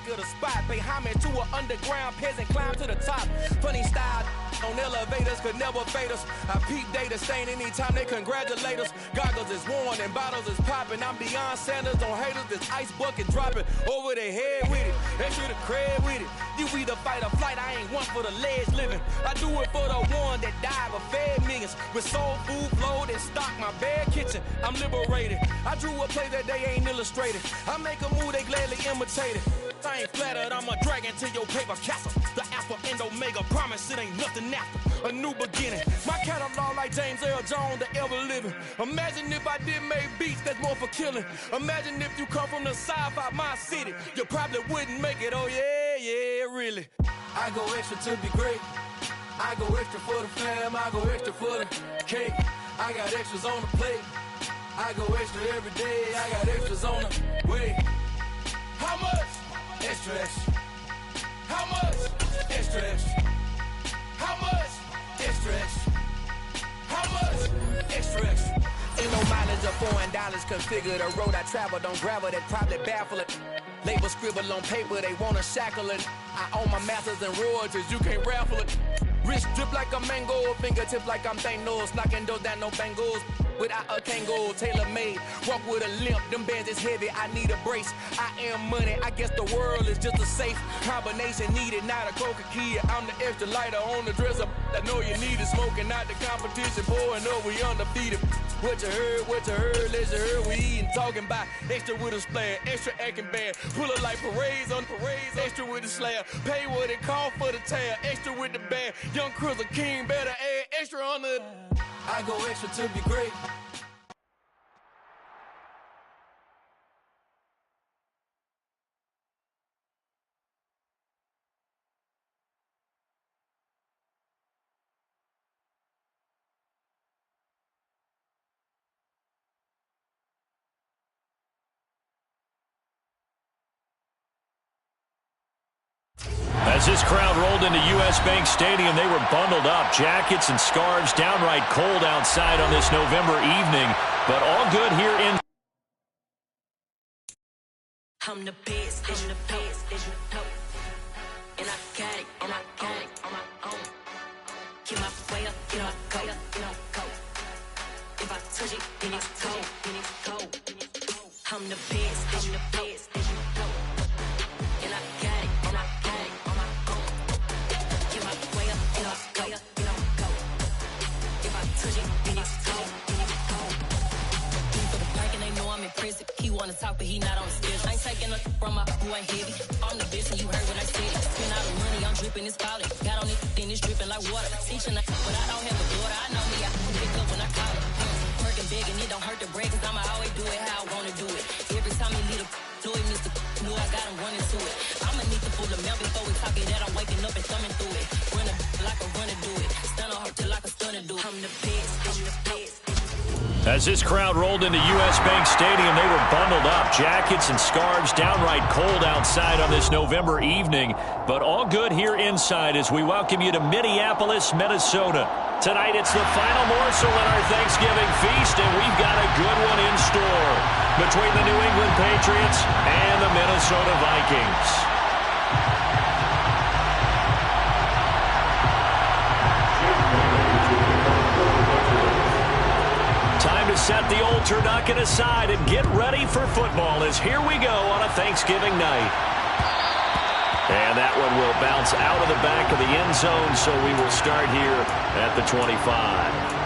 of the spot. Pay homage to an underground peasant, climb to the top. Funny style on elevators could never fade us. I peep data stain anytime they congratulate us. Goggles is worn and bottles is popping. I'm beyond Sanders on haters. This ice bucket dropping over their head with it. Extra the cred with it. You either fight or flight. I ain't one for the ledge living. I do it for the one that died but fed millions. With soul food flowed and stock my bare kitchen. I'm liberated. I drew a play that they ain't illustrated. I make a move they gladly imitated. I ain't flattered, I'm a dragon to your paper castle. The Alpha and Omega, promise it ain't nothing after. A new beginning. My catalog like James Earl Jones, the ever living. Imagine if I did make beats that's more for killing. Imagine if you come from the sci-fi, my city. You probably wouldn't make it, oh yeah, really. I go extra to be great. I go extra for the fam, I go extra for the cake. I got extras on the plate. I go extra every day, I got extras on the way. How much? Extra, extra. How much? Extra, extra. How much? Extra, extra. How much? Extra, extra. Ain't no mileage of $4 configure the road I travel. Don't gravel that probably baffle it. Label scribble on paper, they wanna shackle it. I own my masters and royalties, you can't raffle it. Wrist drip like a mango, fingertip like I'm Thanos. Knocking those down, no bangles. Without a Kango, tailor-made. Walk with a limp, them bands is heavy, I need a brace. I am money, I guess the world is just a safe combination needed, not a coca-key. I'm the extra lighter on the dresser. I know you need it, smoking out the competition, pouring up, we undefeated. What you heard, let you heard, we eating, talking about extra with a splash, extra acting bad. Pull it like parades on parades, extra with the slab. Pay what it cost for the tab, extra with the band. Young Crizzle King, better add extra on the. I go extra to be great. As this crowd rolled into U.S. Bank Stadium, they were bundled up, jackets and scarves, downright cold outside on this November evening, but all good here in. I'm the best, and I got it, on my own. Get my way up, get my go. If I touch it, then it's cold. I'm the best, and I got it, on my own. Get my way up, get my go. If I touch it, then it's cold. For the blank and they know I'm impressive. He wanna talk, but he not on the schedule. I ain't taking nothing from my who ain't heavy. I'm the bitch and you heard what I said. Spend all the money, I'm dripping, it's falling. Got on it, then it's dripping like water. Teaching but I don't have a daughter. I know me, I can pick up when I call it. Working big and it don't hurt the break, cause I'ma always do it how I wanna do it. Every time he lead a do it, Mr. Knew I got him running to it. I'ma need to pull the mail before we talk it that I'm waking up and thumbing through it. Run a like a runner do it. Stun on her till like a stunner do it. I'm the best, I'm the best. As this crowd rolled into U.S. Bank Stadium, they were bundled up, jackets and scarves, downright cold outside on this November evening, but all good here inside as we welcome you to Minneapolis, Minnesota. Tonight it's the final morsel in our Thanksgiving feast, and we've got a good one in store between the New England Patriots and the Minnesota Vikings. Time to set the old turducken aside and get ready for football as here we go on a Thanksgiving night. And that one will bounce out of the back of the end zone, so we will start here at the 25.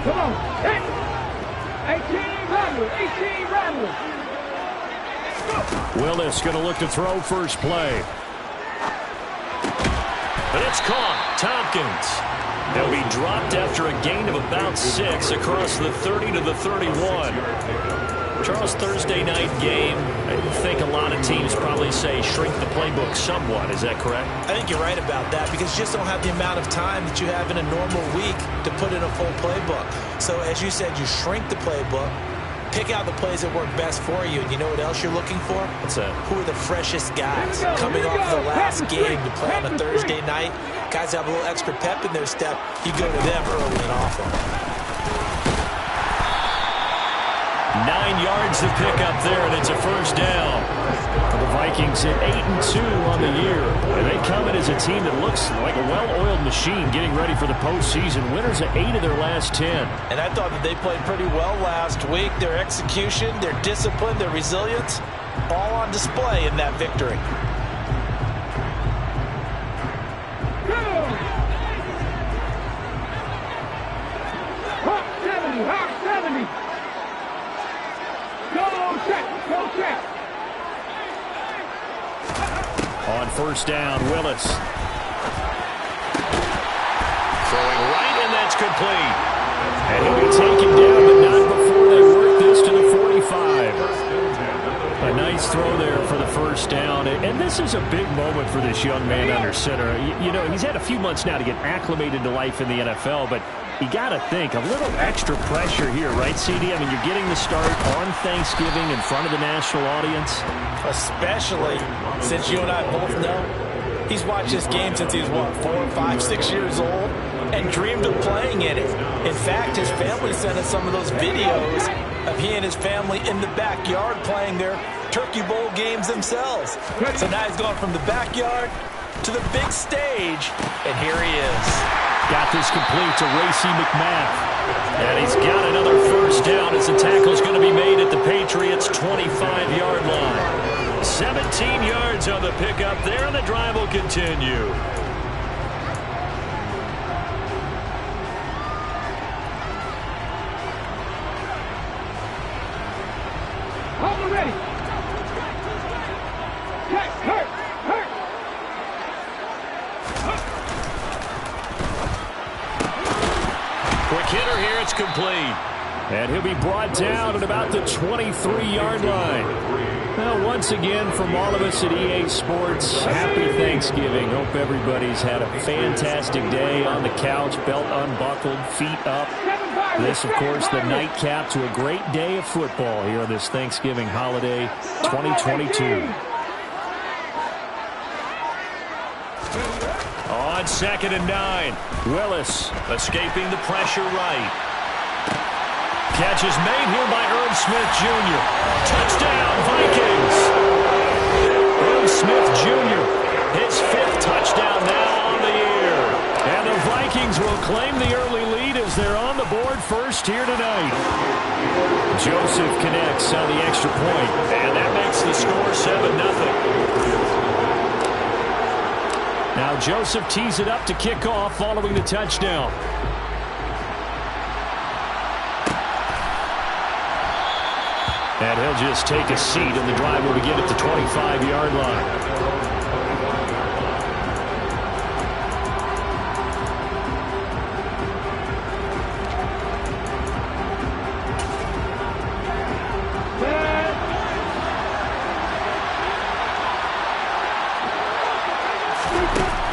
Come on, hit! 18 Rattler! Willis going to look to throw first play. But it's caught. Tompkins. They'll be dropped after a gain of about 6 across the 30 to the 31. Charles, Thursday night game, I think a lot of teams probably say shrink the playbook somewhat. Is that correct? I think you're right about that because you just don't have the amount of time that you have in a normal week to put in a full playbook. So as you said, you shrink the playbook, Pick out the plays that work best for you, and you know what else you're looking for? What's that? Who are the freshest guys coming off the last game to play on a Thursday night? Guys have a little extra pep in their step. You go to them early and often. 9 yards to pick up there, and it's a first down. The Vikings at 8-2 on the year. And they come in as a team that looks like a well-oiled machine getting ready for the postseason. Winners of 8 of their last 10. And I thought that they played pretty well last week. Their execution, their discipline, their resilience, all on display in that victory. Hawk 70, Hawk 70. Go check, go check. On first down, Willis. Throwing right, and that's complete. And he'll be taken down, but not before they work this to the 45. A nice throw there for the first down. And this is a big moment for this young man under center. You know, he's had a few months now to get acclimated to life in the NFL, but you got to think a little extra pressure here, right, CD? I mean, you're getting the start on Thanksgiving in front of the national audience. Especially since you and I both know he's watched this game since he was, what, 4, 5, 6 years old and dreamed of playing in it. In fact, his family sent us some of those videos of he and his family in the backyard playing their Turkey Bowl games themselves. So now he's gone from the backyard to the big stage, and here he is. Got this complete to Racey McMath. And he's got another first down as the tackle's going to be made at the Patriots' 25-yard line. 17 yards on the pickup there, and the drive will continue. Hold ready. Check, hurt. Quick hitter here, it's complete. And he'll be brought down at about the 23-yard line. Well, once again, from all of us at EA Sports, happy Thanksgiving. Hope everybody's had a fantastic day on the couch, belt unbuckled, feet up. This, of course, the nightcap to a great day of football here on this Thanksgiving holiday 2022. On 2nd and 9, Willis escaping the pressure right. Catch is made here by Irv Smith Jr. Touchdown, Vikings! Irv Smith Jr., his 5th touchdown now on the year. And the Vikings will claim the early lead as they're on the board first here tonight. Joseph connects on the extra point, and that makes the score 7-0. Now Joseph tees it up to kick off following the touchdown. And he'll just take a seat, and the drive will begin at the 25-yard line.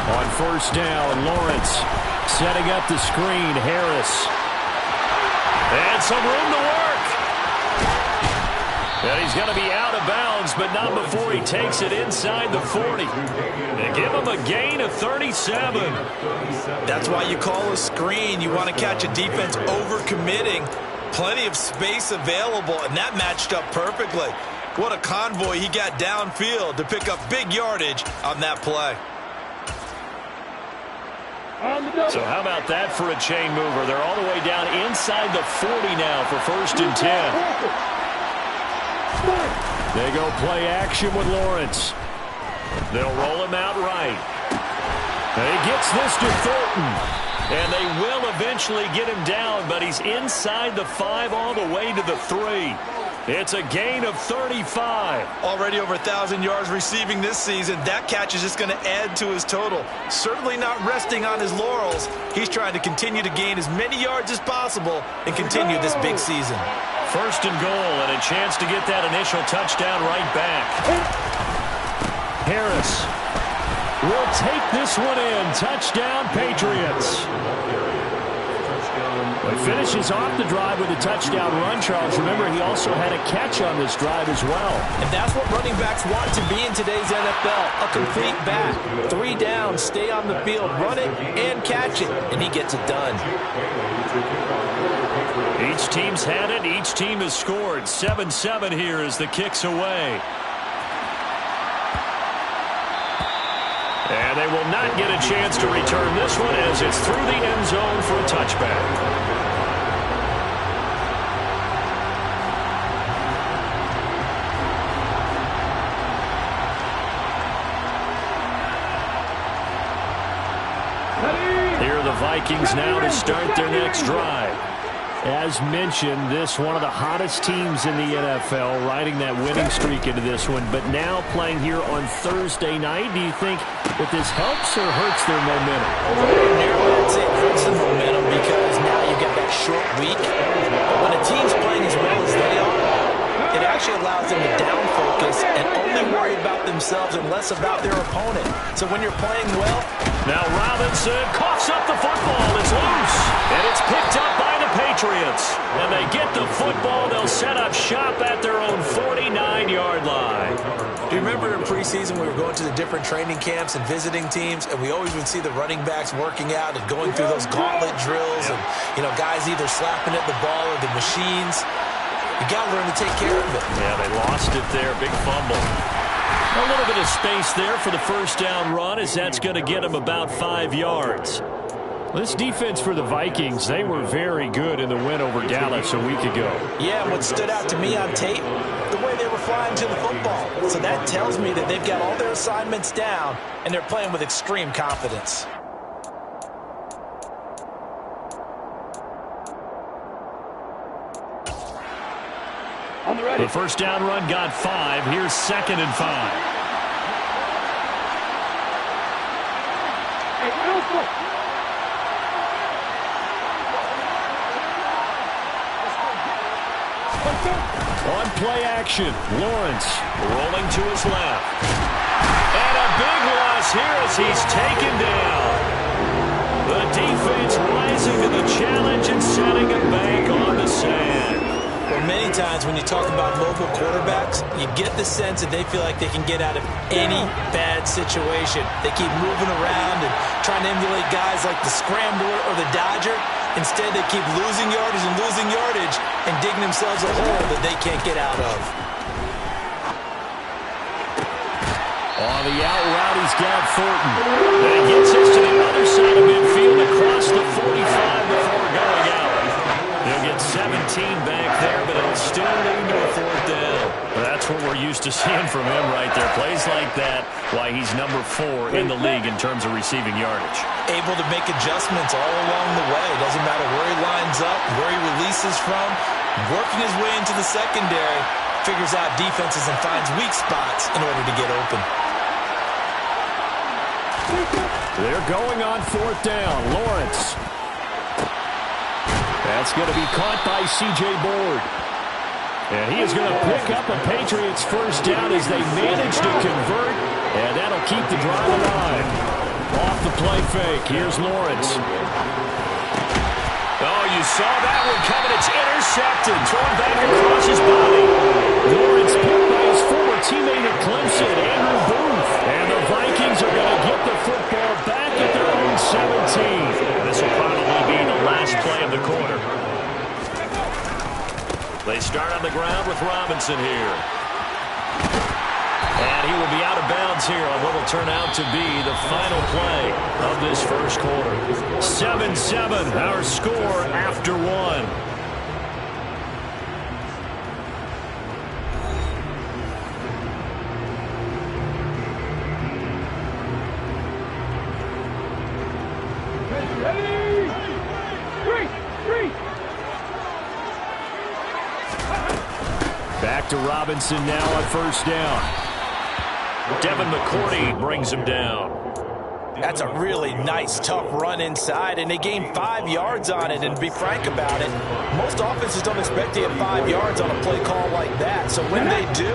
On first down, Lawrence setting up the screen. Harris. And some room to work. And he's going to be out of bounds, but not before he takes it inside the 40. They give him a gain of 37. That's why you call a screen. You want to catch a defense overcommitting. Plenty of space available, and that matched up perfectly. What a convoy he got downfield to pick up big yardage on that play. So how about that for a chain mover? They're all the way down inside the 40 now for 1st and 10. They go play action with Lawrence. They'll roll him out right. And he gets this to Thornton. And they will eventually get him down, but he's inside the 5 all the way to the 3. It's a gain of 35. Already over 1,000 yards receiving this season. That catch is just going to add to his total. Certainly not resting on his laurels. He's trying to continue to gain as many yards as possible and continue this big season. 1st and goal, and a chance to get that initial touchdown right back. Harris will take this one in. Touchdown, Patriots. Well, he finishes off the drive with a touchdown run, Charles. Remember, he also had a catch on this drive as well. And that's what running backs want to be in today's NFL, a complete back. 3 down, stay on the field, run it and catch it, and he gets it done. Each team's had it. Each team has scored. 7-7 here as the kick's away. And they will not get a chance to return this one as it's through the end zone for a touchback. Here are the Vikings now to start their next drive. As mentioned, this one of the hottest teams in the NFL, riding that winning streak into this one, but now playing here on Thursday night. Do you think that this helps or hurts their momentum? I'd say it hurts the momentum because now you get that short week. But when a team's playing as well as they are, it actually allows them to down focus and only worry about themselves and less about their opponent. So when you're playing well... Now Robinson coughs up the football. It's loose. And it's picked up by the Patriots. And they get the football. They'll set up shop at their own 49-yard line. Do you remember in preseason we were going to the different training camps and visiting teams, and we always would see the running backs working out and going through those gauntlet drills and, you know, guys either slapping at the ball or the machines. You got to learn to take care of it. Yeah, they lost it there. Big fumble. A little bit of space there for the first down run as that's going to get them about 5 yards. This defense for the Vikings, they were very good in the win over Dallas a week ago. Yeah, and what stood out to me on tape, the way they were flying to the football. So that tells me that they've got all their assignments down and they're playing with extreme confidence. The first down run got 5. Here's 2nd and 5. On play action, Lawrence rolling to his left. And a big loss here as he's taken down. The defense rising to the challenge and setting a bank on the sand. Well, many times when you talk about mobile quarterbacks, you get the sense that they feel like they can get out of any bad situation. They keep moving around and trying to emulate guys like the Scrambler or the Dodger. Instead, they keep losing yardage and digging themselves a hole that they can't get out of. On the out route, he's got Thornton. And he gets us to the other side of midfield across the 45 before going out. He'll get 17 back there, but it'll still lead to a 4th down. Well, that's what we're used to seeing from him right there. Plays like that, why he's number 4 in the league in terms of receiving yardage. Able to make adjustments all along the way. Doesn't matter where he lines up, where he releases from. Working his way into the secondary, figures out defenses and finds weak spots in order to get open. They're going on 4th down. Lawrence. That's going to be caught by C.J. Board. And he is going to pick up a Patriots first down as they manage to convert. And that'll keep the drive alive. Off the play fake. Here's Lawrence. Oh, you saw that one coming. It's intercepted. Thrown back across his body. Lawrence picked by his former teammate at Clemson, Andrew Booth. And the Vikings are going to get the football back at their own 17. This will probably be the last play of the quarter. They start on the ground with Robinson here. And he will be out of bounds here on what will turn out to be the final play of this first quarter. 7-7, our score after 1. Back to Robinson now on first down. Devin McCourty brings him down. That's a really nice, tough run inside, and they gained 5 yards on it. And to be frank about it, most offenses don't expect to get 5 yards on a play call like that. So when they do,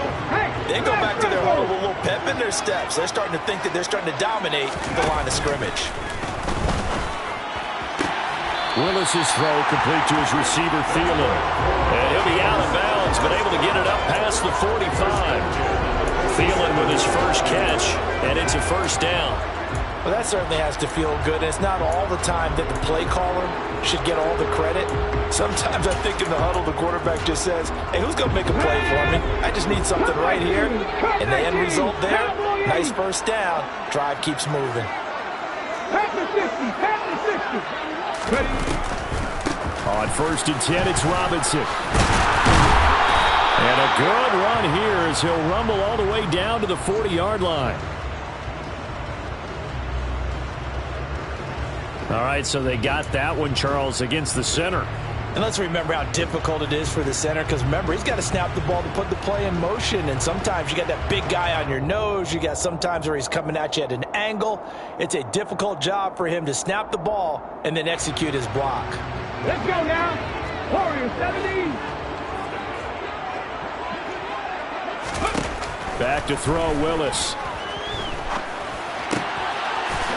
they go back to their huddle with a little pep in their steps. They're starting to think that they're starting to dominate the line of scrimmage. Willis's throw complete to his receiver, Thielen. And he'll be out of bounds, but able to get it up past the 45. Thielen with his first catch, and it's a first down. Well, that certainly has to feel good. It's not all the time that the play caller should get all the credit. Sometimes I think in the huddle, the quarterback just says, hey, who's going to make a play for me? I just need something right here. And the end result there, nice first down. Drive keeps moving. On 1st and 10, it's Robinson. And a good run here as he'll rumble all the way down to the 40-yard line. All right, so they got that one, Charles, against the center. And let's remember how difficult it is for the center, because remember, he's got to snap the ball to put the play in motion, and sometimes you got that big guy on your nose. You got sometimes where he's coming at you at an angle. It's a difficult job for him to snap the ball and then execute his block. Let's go now. Warriors 70. Back to throw, Willis.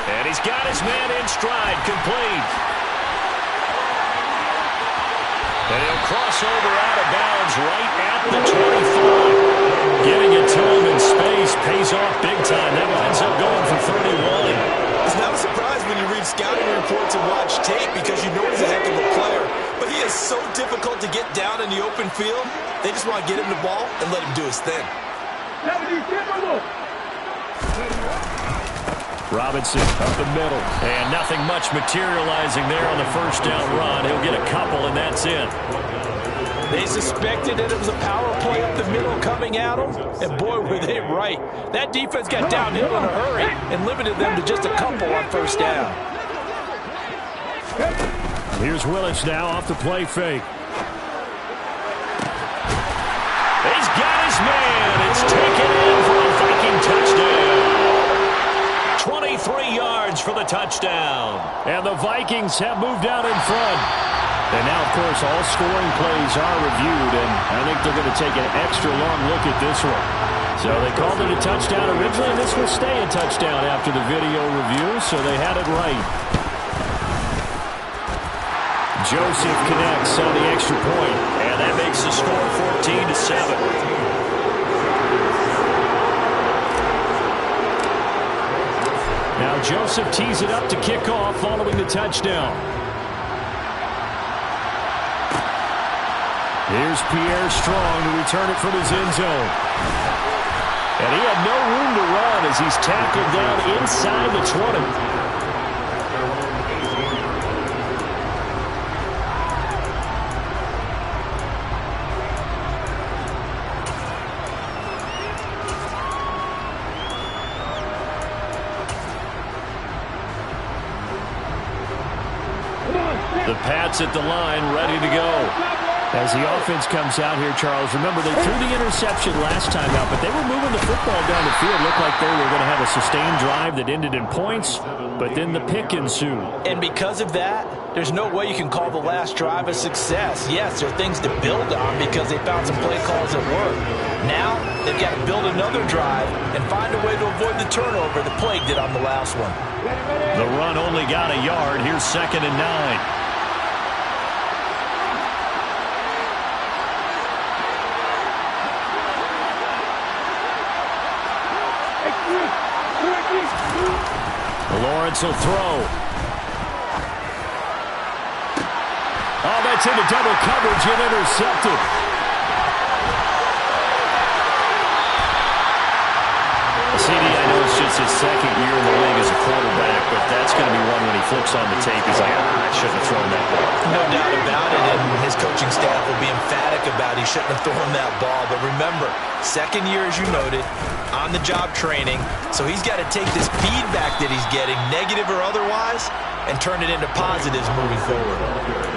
And he's got his man in stride, complete. And he'll cross over out of bounds right at the 25. Getting it to him in space pays off big time. That winds up going for 31. It's not a surprise when you read scouting reports and watch tape because you know he's a heck of a player. But he is so difficult to get down in the open field. They just want to get him the ball and let him do his thing. Robinson up the middle. And nothing much materializing there on the first down run. He'll get a couple, and that's it. They suspected that it was a power play up the middle coming at them, and boy, were they right. That defense got downhill in a hurry and limited them to just a couple on first down. Here's Willis now off the play fake. He's got his man. It's taken in for a Viking touchdown. 23 yards for the touchdown. And the Vikings have moved out in front. And now, of course, all scoring plays are reviewed, and I think they're going to take an extra long look at this one. So they called it a touchdown originally, and this will stay a touchdown after the video review, so they had it right. Joseph connects on the extra point, and that makes the score 14-7. Now Joseph tees it up to kick off following the touchdown. Here's Pierre Strong to return it from his end zone. And he had no room to run as he's tackled down inside the 20. The Pats at the line, ready to go. As the offense comes out here, Charles, remember they threw the interception last time out, but they were moving the football down the field. Looked like they were going to have a sustained drive that ended in points, but then the pick ensued. And because of that, there's no way you can call the last drive a success. Yes, there are things to build on because they found some play calls that work. Now, they've got to build another drive and find a way to avoid the turnover the Plague did on the last one. The run only got a yard. Here's 2nd and 9. Lawrence will throw. Oh, that's into double coverage and intercepted. CD, I know it's just his second year in the league as a quarterback, but that's going to be one when he flips on the tape. He's like, I shouldn't have thrown that ball. No doubt about it, and his coaching staff will be emphatic about he shouldn't have thrown that ball. But remember, second year, as you noted, on-the-job training, so he's got to take this feedback that he's getting, negative or otherwise, and turn it into positives moving forward.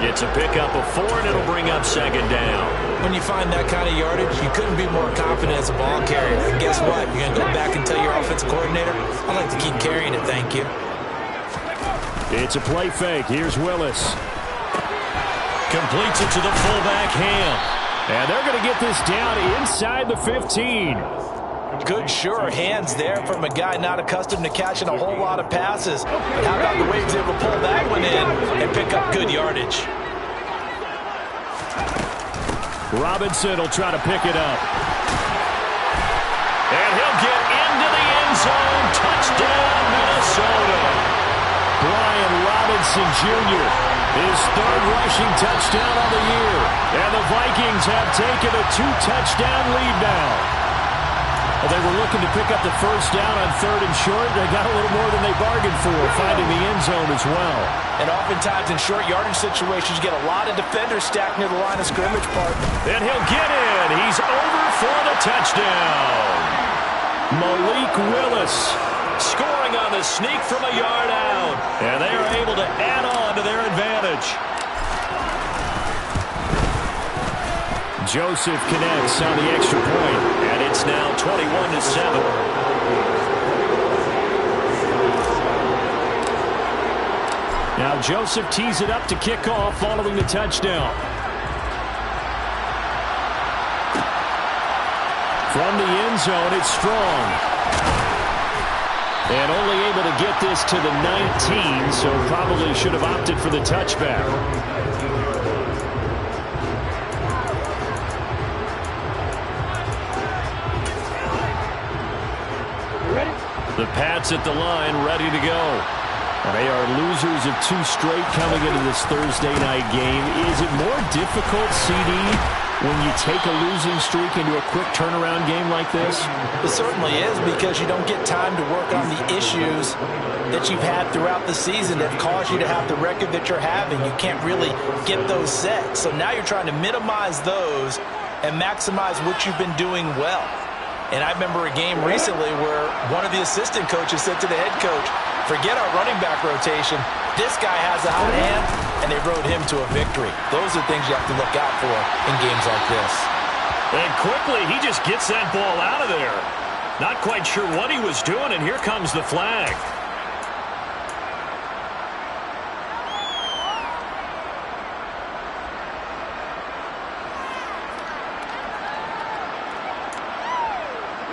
It's a pickup of 4, and it'll bring up 2nd down. When you find that kind of yardage, you couldn't be more confident as a ball carrier. And guess what? You're going to go back and tell your offensive coordinator, I'd like to keep carrying it, thank you. It's a play fake. Here's Willis. Completes it to the fullback, Ham. And they're going to get this down inside the 15. Good, sure hands there from a guy not accustomed to catching a whole lot of passes. But how about the way he's able to pull that one in and pick up good yardage? Robinson will try to pick it up. And he'll get into the end zone. Touchdown, Minnesota. Brian Robinson Jr., his third rushing touchdown of the year. And the Vikings have taken a 2-touchdown lead now. They were looking to pick up the first down on 3rd and short. They got a little more than they bargained for, finding the end zone as well. And oftentimes in short yardage situations, you get a lot of defenders stacked near the line of scrimmage part. And he'll get in. He's over for the touchdown. Malik Willis scoring on the sneak from a yard out. And they are able to add on to their advantage. Joseph connects on the extra point, and it's now 21-7. Now Joseph tees it up to kick off following the touchdown. From the end zone, it's Strong. And only able to get this to the 19, so probably should have opted for the touchback. The Pats at the line, ready to go. They are losers of 2 straight coming into this Thursday night game. Is it more difficult, CD, when you take a losing streak into a quick turnaround game like this? It certainly is, because you don't get time to work on the issues that you've had throughout the season that caused you to have the record that you're having. You can't really get those set. So now you're trying to minimize those and maximize what you've been doing well. And I remember a game recently where one of the assistant coaches said to the head coach, forget our running back rotation. This guy has a hot hand, and they rode him to a victory. Those are things you have to look out for in games like this. And quickly, he just gets that ball out of there. Not quite sure what he was doing, and here comes the flag.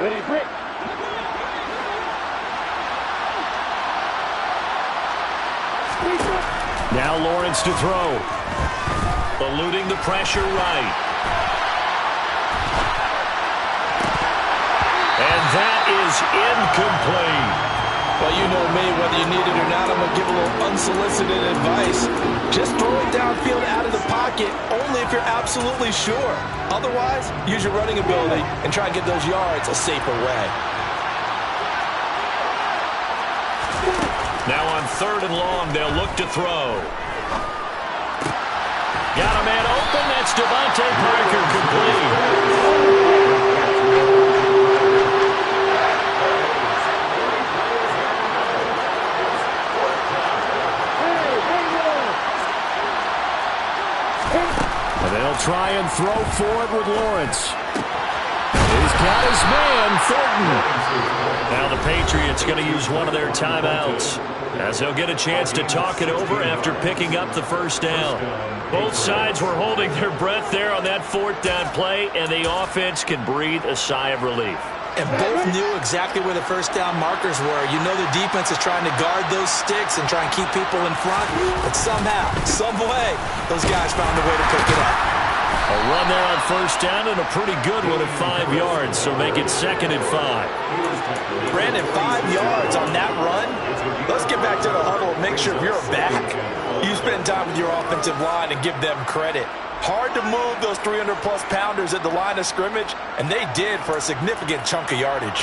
Ready, break. Now Lawrence to throw. Eluding the pressure right. And that is incomplete. Well, you know me, whether you need it or not, I'm going to give a little unsolicited advice. Just throw it downfield out of the pocket, only if you're absolutely sure. Otherwise, use your running ability and try and get those yards a safer way. Now on 3rd and long, they'll look to throw. Got a man open. That's Devontae Parker, complete. They'll try and throw for it with Lawrence. He's got his man, Thornton. Now the Patriots going to use one of their timeouts as they'll get a chance to talk it over after picking up the first down. Both sides were holding their breath there on that 4th down play, and the offense can breathe a sigh of relief. And both knew exactly where the first down markers were. You know the defense is trying to guard those sticks and try and keep people in front. But somehow, some way, those guys found a way to pick it up. A run there on 1st down and a pretty good one at 5 yards, so make it 2nd and 5. Brandon, 5 yards on that run. Let's get back to the huddle and make sure you're back. You spend time with your offensive line and give them credit. Hard to move those 300-plus pounders at the line of scrimmage, and they did for a significant chunk of yardage.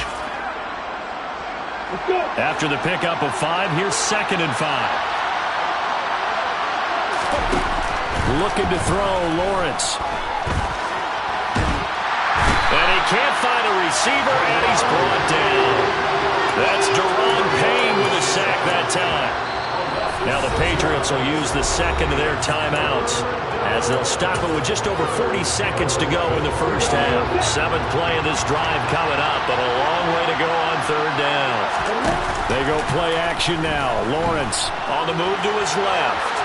After the pickup of 5, here's 2nd and 5. Looking to throw, Lawrence. And he can't find a receiver, and he's brought down. That's Deron Payne with a sack that time. Now the Patriots will use the 2nd of their timeouts as they'll stop it with just over 40 seconds to go in the first half. 7th play of this drive coming up, but a long way to go on 3rd down. They go play action now. Lawrence on the move to his left.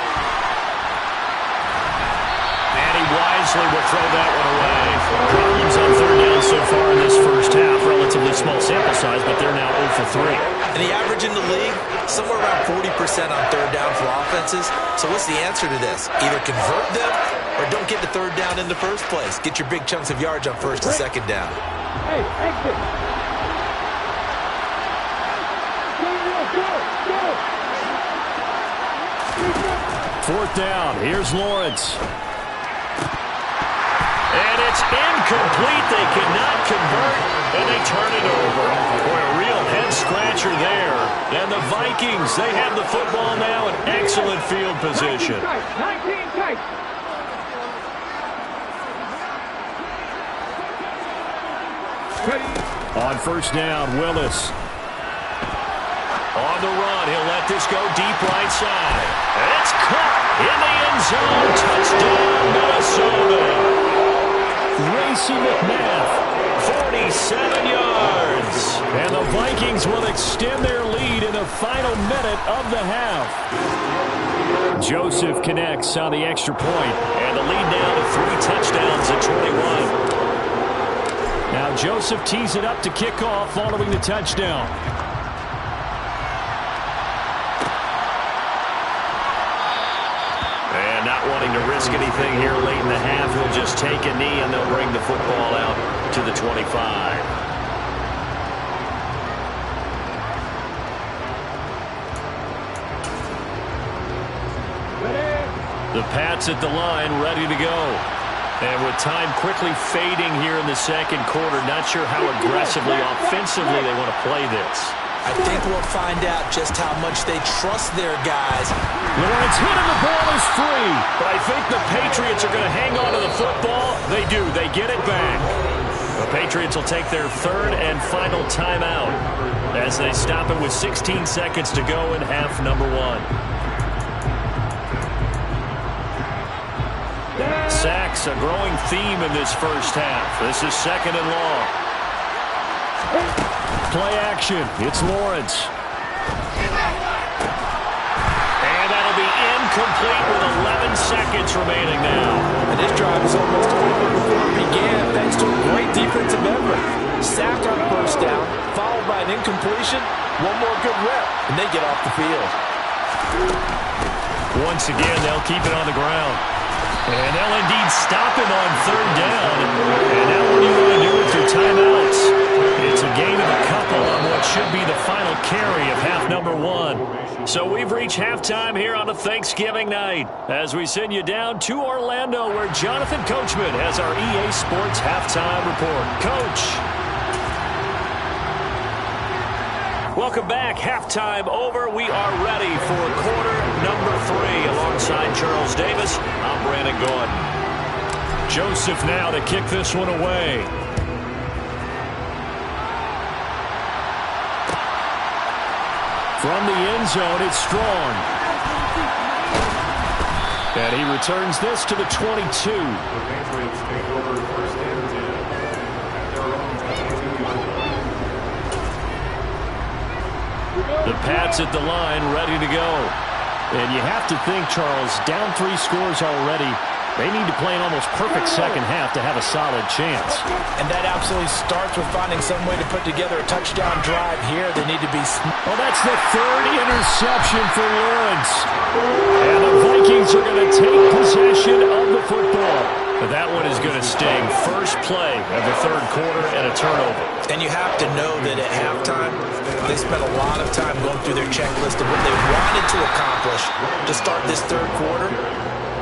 And he wisely will throw that one away. Problems on 3rd down so far in this first half. Relatively small 50% on third down for offenses. So what's the answer to this? Either convert them or don't get the third down in the first place. Get your big chunks of yards on first and second down. Hey, exit. Fourth down. Here's Lawrence. And it's incomplete. They cannot convert, and they turn it over. Boy, a real head-scratcher there. And the Vikings, they have the football now in excellent field position. 19 tight. On first down, Willis. On the run, he'll let this go deep right side. It's caught in the end zone. Touchdown, Minnesota. Racey McNabb, 47 yards. And the Vikings will extend their lead in the final minute of the half. Joseph connects on the extra point, and the lead now to 3 touchdowns at 21. Now Joseph tees it up to kick off following the touchdown. And not wanting to risk anything here late in the half, he'll just take a knee and they'll bring the football out to the 25. The Pats at the line, ready to go. And with time quickly fading here in the second quarter, not sure how aggressively, offensively they want to play this. I think we'll find out just how much they trust their guys. Lawrence hit and the ball is free. But I think the Patriots are going to hang on to the football. They do. They get it back. The Patriots will take their third and final timeout as they stop it with 16 seconds to go in half number 1. Sacks, a growing theme in this first half. This is second and long. Play action. It's Lawrence. And that'll be incomplete with 11 seconds remaining now. And this drive is almost over before it began thanks to a great defensive effort. Sack on first down, followed by an incompletion. One more good rep, and they get off the field. Once again, they'll keep it on the ground. And they'll indeed stop him on third down. And now what do you want to do with your timeouts? It's a gain of a couple on what should be the final carry of half number 1. So we've reached halftime here on a Thanksgiving night as we send you down to Orlando where Jonathan Coachman has our EA Sports halftime report. Coach. Welcome back. Halftime over. We are ready for quarter number 3 alongside Charles Davis. I'm Brandon Gordon. Joseph now to kick this one away. From the end zone, it's Strong. And he returns this to the 22. The Pats at the line, ready to go. And you have to think, Charles, down 3 scores already. They need to play an almost perfect second half to have a solid chance. And that absolutely starts with finding some way to put together a touchdown drive here. They need to be... Well, that's the 3rd interception for Lawrence. And the Vikings are going to take possession of the football. But that one is going to sting. First play of the 3rd quarter and a turnover. And you have to know that at halftime, they spent a lot of time going through their checklist of what they wanted to accomplish to start this 3rd quarter.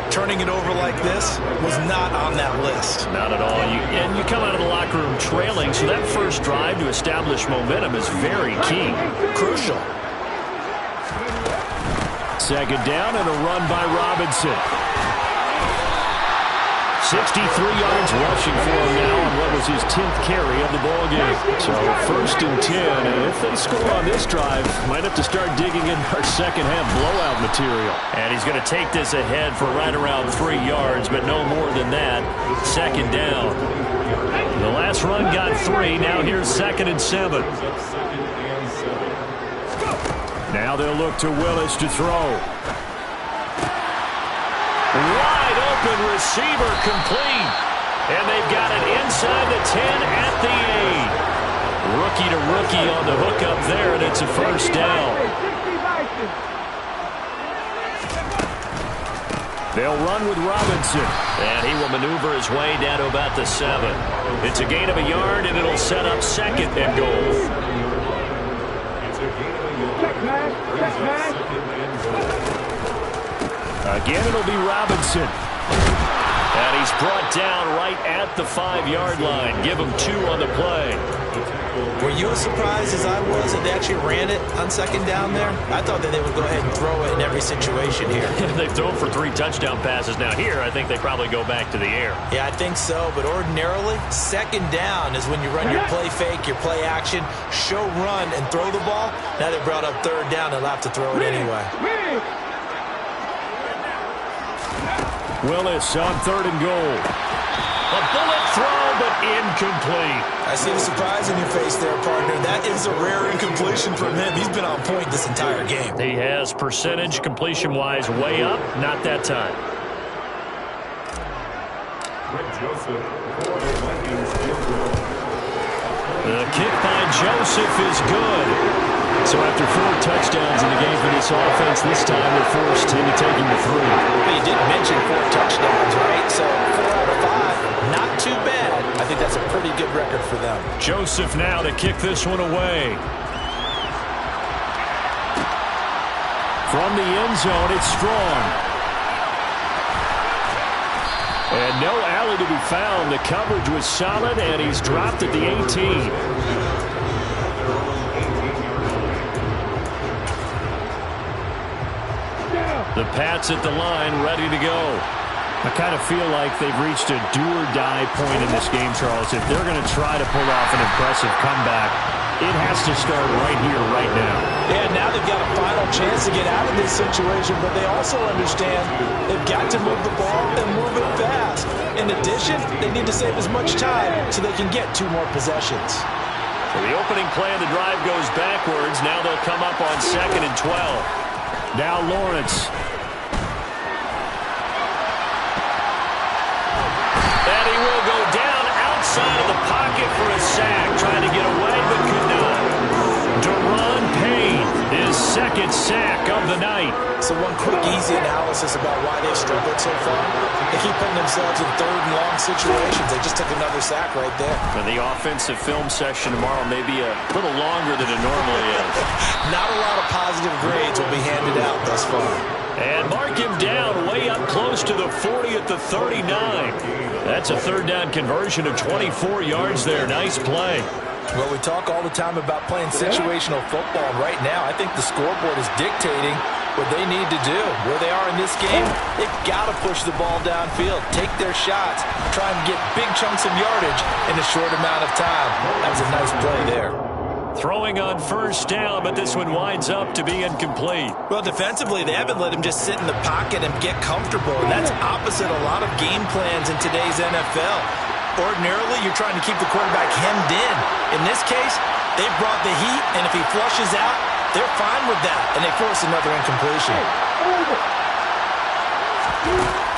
Turning it over like this was not on that list. Not at all. And you come out of the locker room trailing, so that first drive to establish momentum is very key. Crucial. Second down and a run by Robinson. 63 yards rushing for him now on what was his 10th carry of the ballgame. So first and 10, and if they score on this drive, might have to start digging in our second half blowout material. And he's going to take this ahead for right around 3 yards, but no more than that. Second down. The last run got 3. Now here's second and 7. Now they'll look to Willis to throw. Wide open receiver complete. And they've got it inside the 10 at the 8. Rookie to rookie on the hook up there, and it's a first down. They'll run with Robinson. And he will maneuver his way down to about the 7. It's a gain of a yard, and it'll set up 2nd and goal. Again, it'll be Robinson. And he's brought down right at the 5-yard line. Give him 2 on the play. Were you as surprised as I was that they actually ran it on 2nd down there? I thought that they would go ahead and throw it in every situation here. They've thrown for 3 touchdown passes now. Here, I think they probably go back to the air. Yeah, I think so. But ordinarily, 2nd down is when you run your play fake, your play action, show run, and throw the ball. Now they brought up 3rd down. They'll have to throw it anyway. Willis on 3rd and goal. A bullet throw, but incomplete. I see the surprise in your face there, partner. That is a rare incompletion from him. He's been on point this entire game. He has percentage completion-wise way up. Not that time. The kick by Joseph is good. So after 4 touchdowns in the game for this offense, this time they're forced into taking the 3. But you didn't mention 4 touchdowns, right? So 4 out of 5, not too bad. I think that's a pretty good record for them. Joseph now to kick this one away. From the end zone, it's Strong. And no alley to be found. The coverage was solid, and he's dropped at the 18. The Pats at the line, ready to go. I kind of feel like they've reached a do-or-die point in this game, Charles. If they're going to try to pull off an impressive comeback, it has to start right here, right now. Yeah, now they've got a final chance to get out of this situation, but they also understand they've got to move the ball and move it fast. In addition, they need to save as much time so they can get 2 more possessions. So the opening play of the drive goes backwards. Now they'll come up on 2nd and 12. Now Lawrence. And he will go down outside of the pocket for a sack. Trying to get away, but could not. Deron Payne, his 2nd sack of the night. So one quick, easy analysis about why they've struggled so far. They keep putting themselves in 3rd and long situations. They just took another sack right there. And the offensive film session tomorrow may be a little longer than it normally is. Not a lot of positive grades will be handed out thus far. And mark him down way up close to the 40 at the 39. That's a 3rd down conversion of 24 yards there. Nice play. Well, we talk all the time about playing situational football. Right now, I think the scoreboard is dictating what they need to do. Where they are in this game, they've got to push the ball downfield, take their shots, try and get big chunks of yardage in a short amount of time. That was a nice play there. Throwing on 1st down, but this one winds up to be incomplete. Well, defensively, they haven't let him just sit in the pocket and get comfortable, and that's opposite a lot of game plans in today's NFL. Ordinarily, you're trying to keep the quarterback hemmed in. In this case, they brought the heat, and if he flushes out, they're fine with that, and they force another incompletion.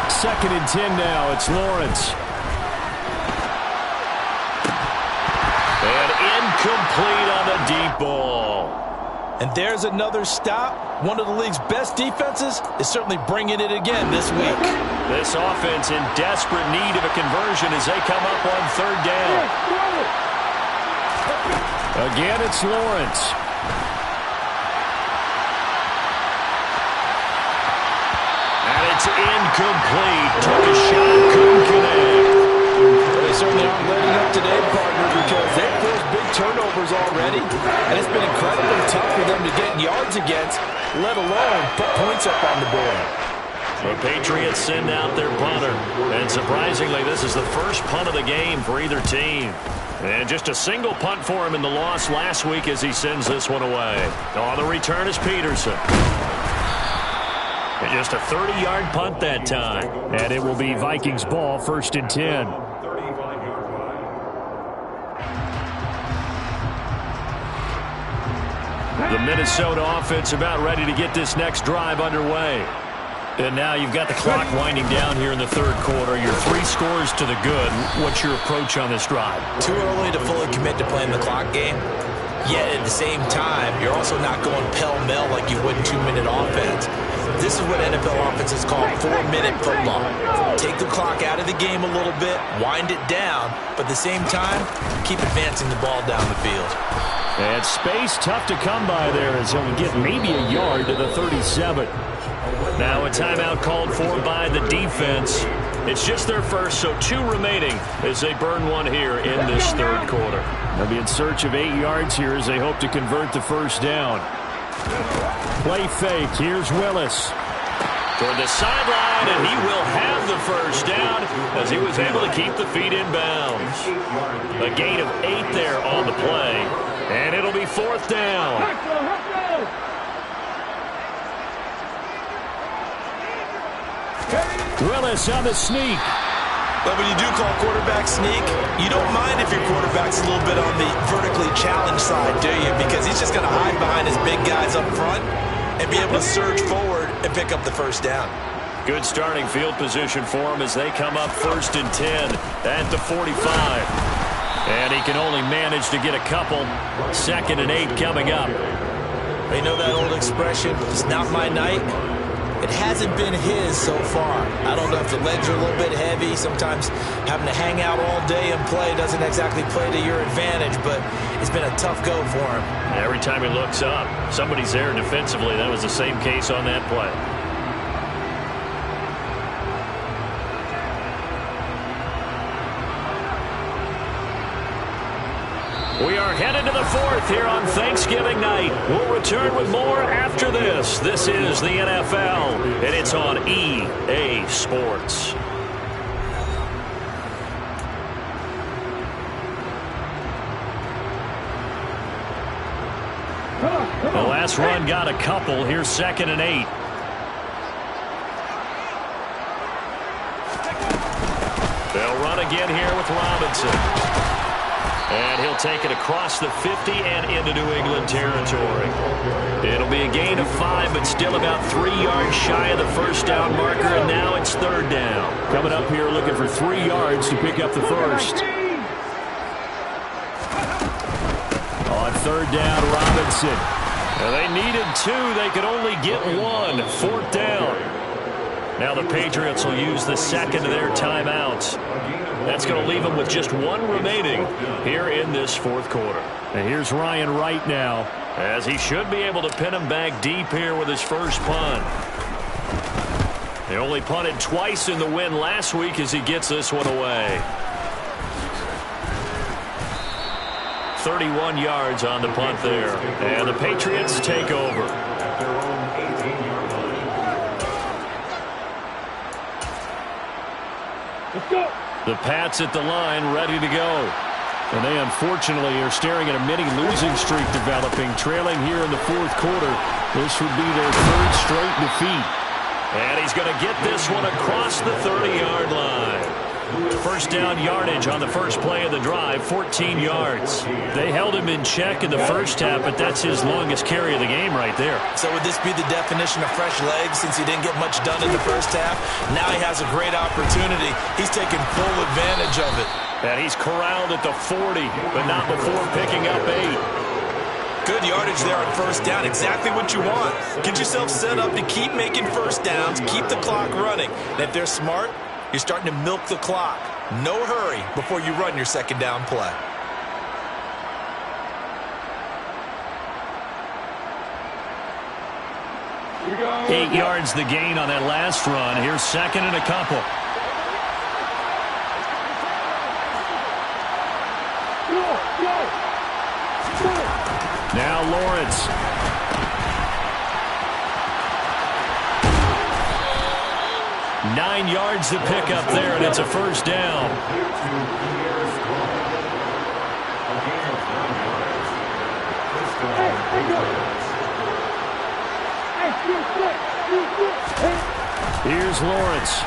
2nd and 10 now. It's Lawrence. And incomplete on the deep ball. And there's another stop. One of the league's best defenses is certainly bringing it again this week. This offense in desperate need of a conversion as they come up on 3rd down. Again, it's Lawrence. And it's incomplete. Took a shot, couldn't connect. They certainly aren't letting up today, partner, because they've forced big turnovers already, and it's been incredibly tough for them to get yards against, let alone put points up on the board. The Patriots send out their punter, and surprisingly, this is the first punt of the game for either team. And just a single punt for him in the loss last week as he sends this one away. On the return is Peterson. And just a 30-yard punt that time. And it will be Vikings ball, 1st and 10. The Minnesota offense about ready to get this next drive underway. And now you've got the clock winding down here in the 3rd quarter. Your 3 scores to the good. What's your approach on this drive? Too early to fully commit to playing the clock game. Yet at the same time, you're also not going pell-mell like you would in 2-minute offense. This is what NFL offenses call 4-minute football. Take the clock out of the game a little bit, wind it down, but at the same time, keep advancing the ball down the field. And space tough to come by there as he'll get maybe a yard to the 37. Now a timeout called for by the defense. It's just their first, so 2 remaining as they burn one here in this third quarter. They'll be in search of 8 yards here as they hope to convert the first down. Play fake. Here's Willis. Toward the sideline, and he will have the first down as he was able to keep the feet in bounds. A gain of 8 there on the play, and it'll be 4th down. Willis on the sneak. But when you do call quarterback sneak, you don't mind if your quarterback's a little bit on the vertically challenged side, do you? Because he's just going to hide behind his big guys up front and be able to surge forward and pick up the first down. Good starting field position for him as they come up 1st and 10 at the 45. And he can only manage to get a couple. 2nd and 8 coming up. You know that old expression, it's not my night? It hasn't been his so far. I don't know if the legs are a little bit heavy. Sometimes having to hang out all day and play doesn't exactly play to your advantage, but it's been a tough go for him. Every time he looks up, somebody's there defensively. That was the same case on that play. We are headed to the 4th here on Thanksgiving night. We'll return with more after this. This is the NFL, and it's on EA Sports. The last run got a couple. Here's 2nd and 8. They'll run again here with Robinson. And he'll take it across the 50 and into New England territory. It'll be a gain of 5, but still about 3 yards shy of the first down marker, and now it's 3rd down. Coming up here looking for 3 yards to pick up the first. On 3rd down, Robinson. And they needed 2. They could only get 1. 4th down. Now the Patriots will use the 2nd of their timeouts. That's going to leave them with just 1 remaining here in this 4th quarter. And here's Ryan Wright now, as he should be able to pin him back deep here with his first punt. They only punted twice in the win last week as he gets this one away. 31 yards on the punt there. And the Patriots take over. Let's go. The Pats at the line, ready to go. And they unfortunately are staring at a mini losing streak developing, trailing here in the 4th quarter. This would be their 3rd straight defeat. And he's going to get this one across the 30-yard line. First down yardage on the first play of the drive, 14 yards. They held him in check in the first half, but that's his longest carry of the game right there. So would this be the definition of fresh legs since he didn't get much done in the first half? Now he has a great opportunity. He's taking full advantage of it. And he's corralled at the 40, but not before picking up 8. Good yardage there on first down. Exactly what you want. Get yourself set up to keep making first downs, keep the clock running. And if they're smart, you're starting to milk the clock. No hurry before you run your 2nd down play. Here we go. 8 yards the gain on that last run. Here's 2nd and a couple. Now Lawrence. Nine yards to pick up there, and it's a first down. Here's Lawrence.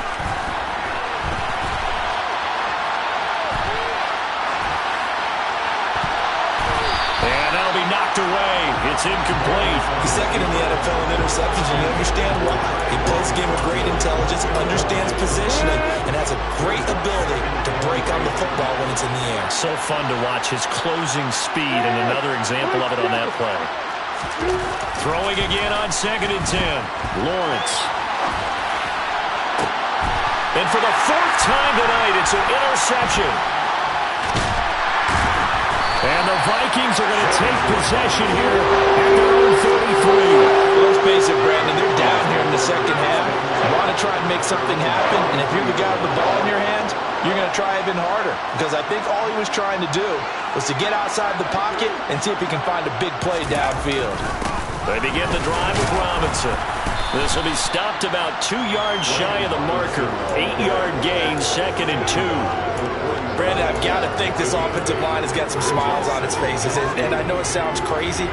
And that'll be knocked away. It's incomplete. He's 2nd in the NFL in interceptions, and you understand why. He plays the game with great intelligence, understands positioning, and has a great ability to break on the football when it's in the air. So fun to watch his closing speed, and another example of it on that play. Throwing again on 2nd and 10. Lawrence. And for the 4th time tonight, it's an interception. And the Vikings are going to take possession here at their own 33. Let's face it, Brandon, they're down here in the second half. You want to try and make something happen, and if you're the guy with the ball in your hands, you're going to try even harder. Because I think all he was trying to do was to get outside the pocket and see if he can find a big play downfield. They begin the drive with Robinson. This will be stopped about 2 yards shy of the marker. 8-yard gain, 2nd and 2. Brandon, I've got to think this offensive line has got some smiles on its faces. And I know it sounds crazy,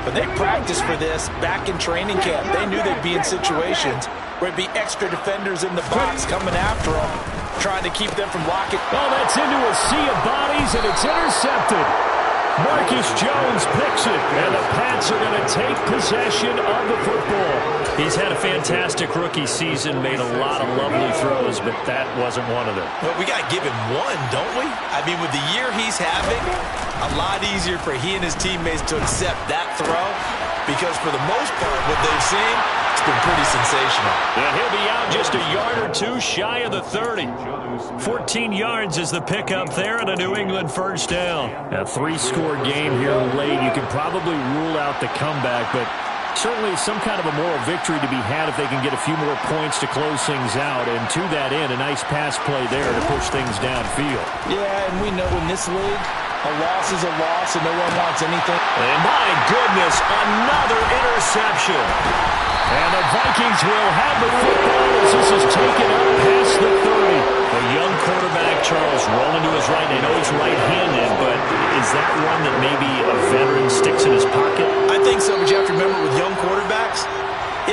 but they practiced for this back in training camp. They knew they'd be in situations where it'd be extra defenders in the box coming after them, trying to keep them from blocking. Oh, that's into a sea of bodies, and it's intercepted. Marcus Jones picks it, and the Pats are going to take possession of the football. He's had a fantastic rookie season, made a lot of lovely throws, but that wasn't one of them. But we got to give him one, don't we? I mean, with the year he's having, a lot easier for he and his teammates to accept that throw, because for the most part, what they've seen, it's been pretty sensational. And he'll be out just a yard or two shy of the 30. 14 yards is the pickup there and a New England first down. A 3-score game here late. You can probably rule out the comeback, but certainly some kind of a moral victory to be had if they can get a few more points to close things out. And to that end, a nice pass play there to push things downfield. Yeah, and we know in this league, a loss is a loss and no one wants anything. And my goodness, another interception. And the Vikings will have the football as this is taken up past the 30. A young quarterback, Charles, rolling to his right. I know he's right-handed, but is that one that maybe a veteran sticks in his pocket? I think so, but you have to remember with young quarterbacks,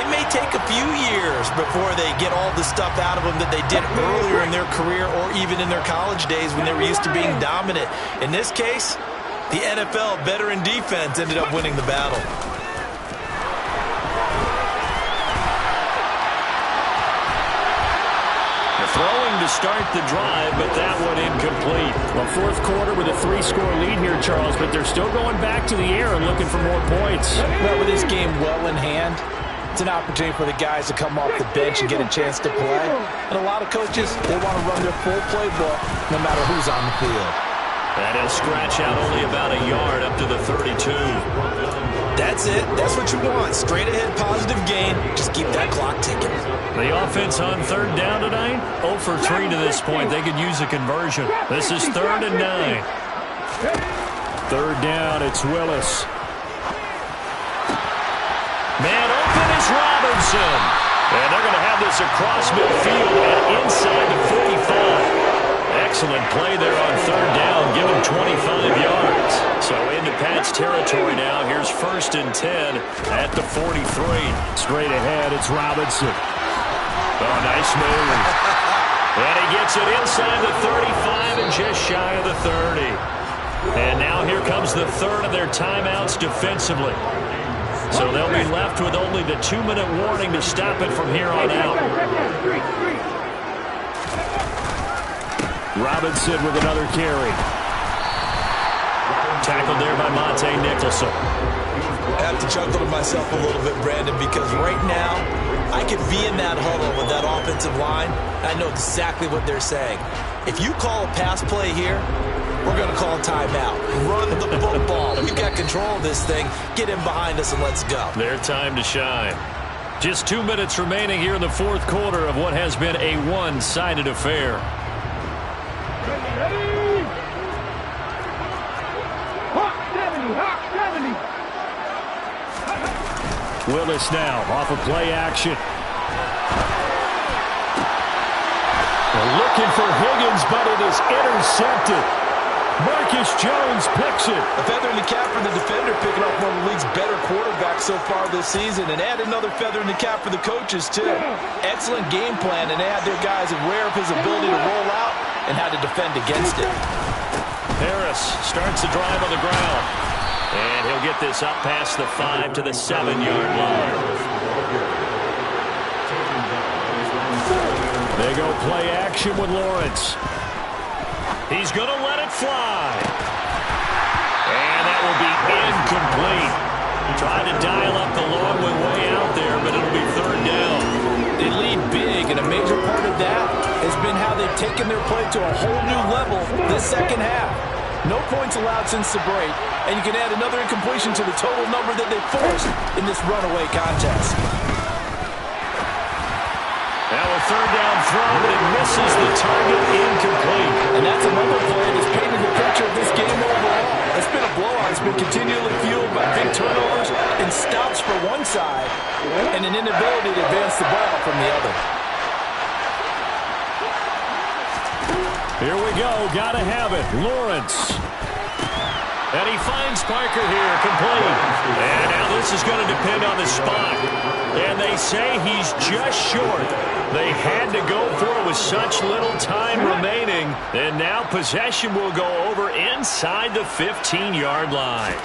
it may take a few years before they get all the stuff out of them that they did earlier in their career or even in their college days when they were used to being dominant. In this case, the NFL veteran defense ended up winning the battle. Throwing to start the drive, but that one incomplete. A 4th quarter with a 3-score lead here, Charles, but they're still going back to the air and looking for more points. Well, with this game well in hand, it's an opportunity for the guys to come off the bench and get a chance to play. And a lot of coaches, they want to run their full playbook no matter who's on the field. And he'll scratch out only about a yard up to the 32. That's it. That's what you want. Straight ahead positive gain. Just keep that clock ticking. The offense on 3rd down tonight, 0 for 3 to this point. They could use a conversion. This is 3rd and 9. 3rd down, it's Willis. Man open is Robinson. And they're going to have this across midfield and inside the 45. Excellent play there on 3rd down. Give him 25 yards. So into Pat's territory now. Here's 1st and 10 at the 43. Straight ahead, it's Robinson. Oh, nice move. And he gets it inside the 35 and just shy of the 30. And now here comes the 3rd of their timeouts defensively. So they'll be left with only the 2-minute warning to stop it from here on out. Robinson with another carry. Tackled there by Monte Nicholson. I have to chuckle to myself a little bit, Brandon, because right now I could be in that huddle with that offensive line. I know exactly what they're saying. If you call a pass play here, we're going to call a timeout. Run the football. We've got control of this thing. Get in behind us and let's go. Their time to shine. Just 2 minutes remaining here in the 4th quarter of what has been a one-sided affair. Willis now off of play action. They're looking for Higgins, but it is intercepted. Marcus Jones picks it. A feather in the cap for the defender, picking up one of the league's better quarterbacks so far this season, and add another feather in the cap for the coaches, too. Excellent game plan, and they had their guys aware of his ability to roll out and how to defend against it. Harris starts the drive on the ground. And he'll get this up past the 5 to the 7-yard line. They go play action with Lawrence. He's going to let it fly. And that will be incomplete. Trying to dial up the long way out there, but it'll be third down. They lead big, and a major part of that has been how they've taken their play to a whole new level this second half. No points allowed since the break, and you can add another incompletion to the total number that they forced in this runaway contest. Now a third down throw, but it misses the target, incomplete. And that's another play that's painted the picture of this game overall. It's been a blowout. It's been continually fueled by big turnovers and stops for one side and an inability to advance the ball from the other. Here we go. Gotta have it. Lawrence. And he finds Parker here, complete. And now this is going to depend on the spot. And they say he's just short. They had to go for it with such little time remaining. And now possession will go over inside the 15-yard line.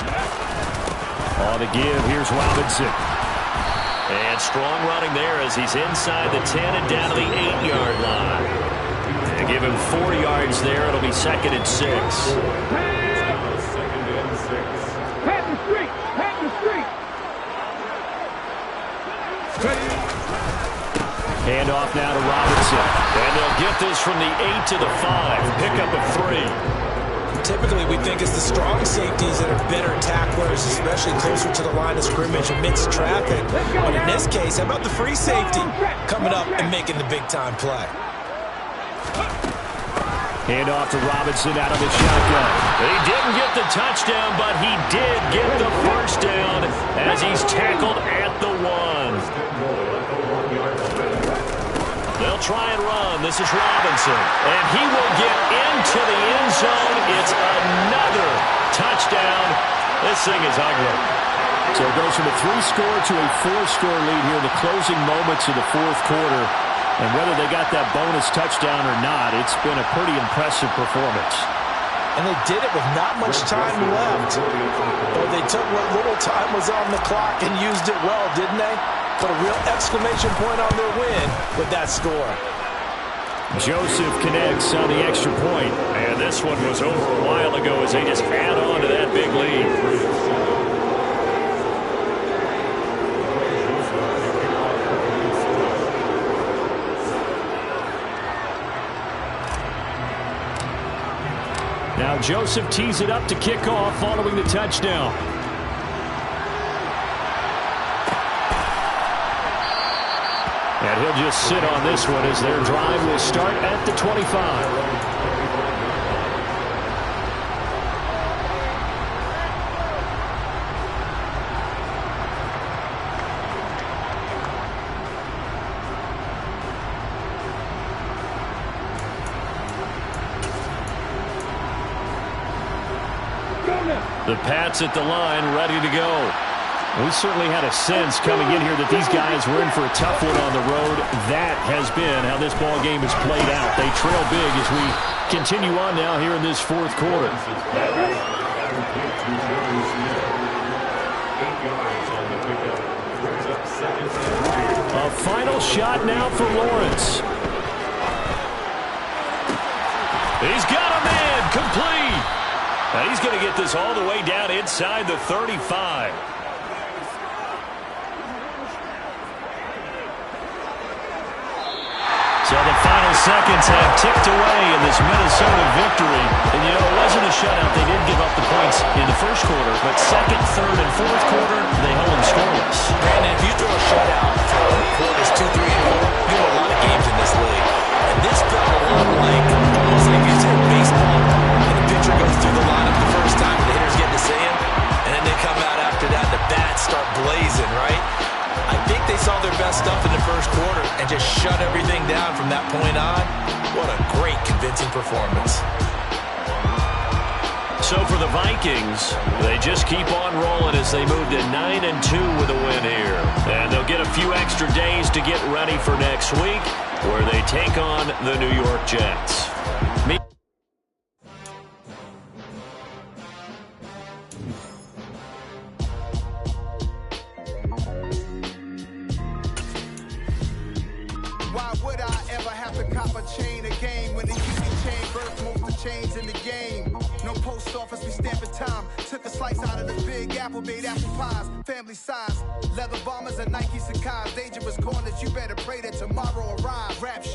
On the give, here's Robinson. And strong running there as he's inside the 10 and down to the 8-yard line. And give him 4 yards there. It'll be 2nd and 6. Handoff now to Robinson. And they'll get this from the 8 to the 5. Pickup of 3. Typically, we think it's the strong safeties that are better tacklers, especially closer to the line of scrimmage amidst traffic. But in this case, how about the free safety coming up and making the big-time play? Handoff to Robinson out of the shotgun. He didn't get the touchdown, but he did get the first down as he's tackled at the 1. They'll try and run. This is Robinson. And he will get into the end zone. It's another touchdown. This thing is ugly. So it goes from a 3-score to a 4-score lead here in the closing moments of the fourth quarter. And whether they got that bonus touchdown or not, it's been a pretty impressive performance. And they did it with not much time left. But they took what little time was on the clock and used it well, didn't they? Put a real exclamation point on their win with that score. Joseph connects on the extra point. And this one was over a while ago as they just add on to that big lead. Now Joseph tees it up to kick off following the touchdown. And he'll just sit on this one as their drive will start at the 25. The Pats at the line, ready to go. We certainly had a sense coming in here that these guys were in for a tough one on the road. That has been how this ball game has played out. They trail big as we continue on now here in this fourth quarter. A final shot now for Lawrence. He's got a man, complete. Now he's going to get this all the way down inside the 35. So the final seconds have ticked away in this Minnesota victory. And, you know, it wasn't a shutout. They did give up the points in the first quarter. But second, third, and fourth quarter, they held them scoreless. Brandon, if you throw a shutout for quarters 2, 3, and 4, you know a lot of games in this league. And this felt a lot like, almost like you said, baseball. And the pitcher goes through the lineup the first time, and the hitters get to see him. And then they come out after that, and the bats start blazing, right? I think they saw their best stuff in the first quarter and just shut everything down from that point on. What a great, convincing performance. So for the Vikings, they just keep on rolling as they move to 9-2 with a win here. And they'll get a few extra days to get ready for next week, where they take on the New York Jets. Why would I ever have to cop a chain again when the Union chain birth most of the chains in the game? No post office, we stamping time. Took a slice out of the big apple, made apple pies, family size. Leather bombers and Nike Sacai's. Dangerous corners, you better pray that tomorrow arrives. Rap